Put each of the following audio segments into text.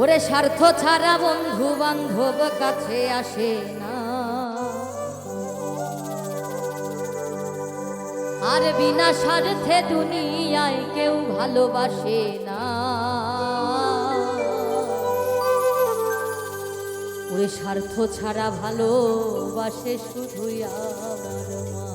ওরে স্বার্থ ছাড়া বন্ধু বান্ধব কাছে আসে না, আর বিনা স্বার্থে দুনিয়ায় কেউ ভালোবাসে না। ওরে স্বার্থ ছাড়া ভালোবাসে শুধুই আমার মা।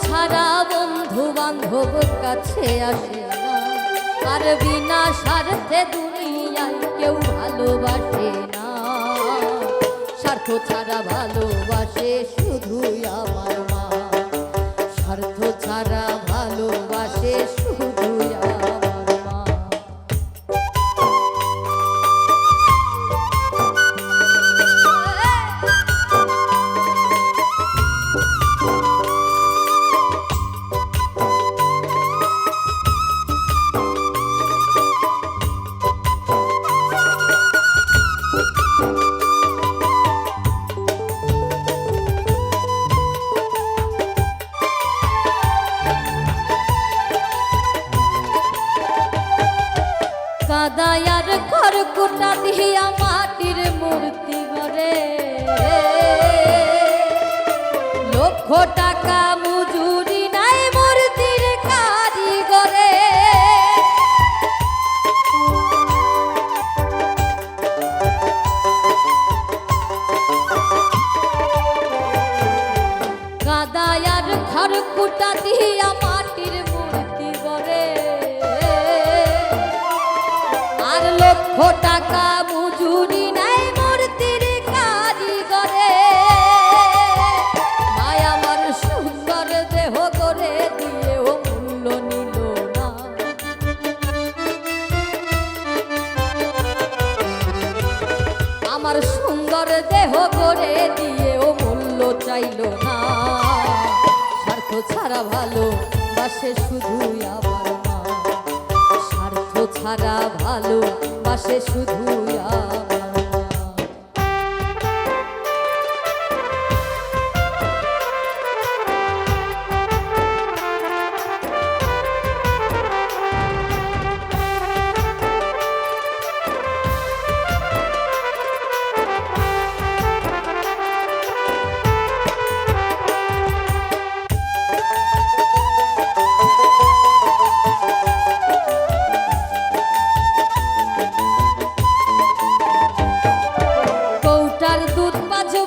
ছাড়া বন্ধু বান্ধব কাছে আসে না, আর বিনা স্বার্থে দুনিয়ায় কেউ ভালোবাসে না। স্বার্থ ছাড়া ভালোবাসে শুধুই আমার মা, স্বার্থ ছাড়া ভালোবাসে শুধুই আমার মা। কাদায়ার ঘর কুটা দিয়া মাটির মূর্তি গড়ে, লক্ষ টাকা মজুরি নাই মূর্তির কারিগরে। কাদায়ার ঘর কুটা দিয়া মাটির মূর্তি গড়ে, আর লক্ষ টাকা মজুরি নাই মূর্তির কারিগরে। মায়া আমার সুন্দর দেহ করে দিয়েও মূল্য নিল না, আমার সুন্দর দেহ করে দিয়েও মূল্য চাইল না। স্বার্থ ছাড়া ভালোবাসে শুধুই আমার মা, স্বার্থ ছাড়া ভালোবাসে শুধুই আমার মা।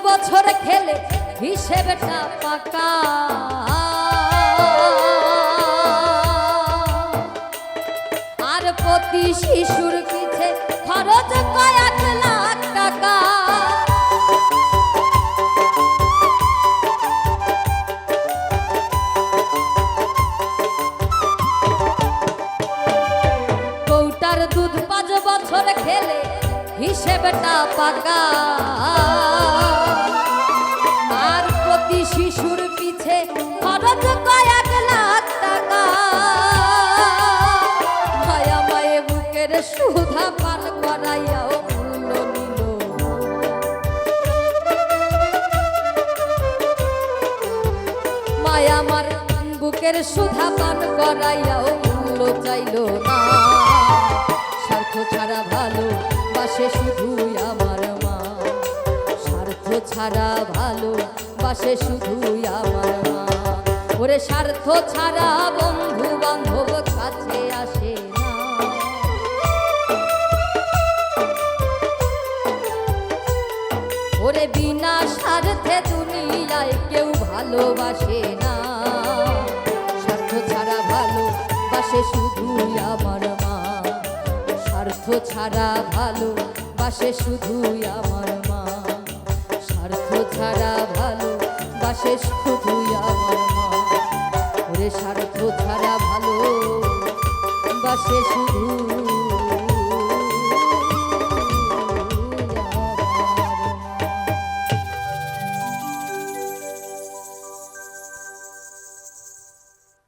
বছর খেলে হিসেবটা পাকা, আর প্রতি শিশুর পিছে খরচ কয়েক লাখ টাকা। কৌটার দুধ 5 বছর খেলে হিসেবটা পাকা, আর প্রতি শিশুর পিছে খরচ কয়েক লাখ টাকা। মায়া মায়ে বুকের সুধা পান করাইয়াও মূল্য নিল, মায়া আমার বুকের সুধা পান করাইয়াও মূল্য চাইল না। স্বার্থ ছাড়া ভালোবাসে শুধুই আমার মা, স্বার্থ ছাড়া ভালোবাসে শুধুই আমার মা। ওরে স্বার্থ ছাড়া বন্ধু বান্ধব কাছে আসে না, ওরে বিনা স্বার্থে দুনিয়ায় কেউ ভালোবাসে না। স্বার্থ ছাড়া ভালোবাসে শুধুই আমার মা, স্বার্থ ছাড়া ভালোবাসে শুধুই আমার মা, স্বার্থ ছাড়া ভালোবাসে শুধুই আমার মা। ভালোবাসে শুধু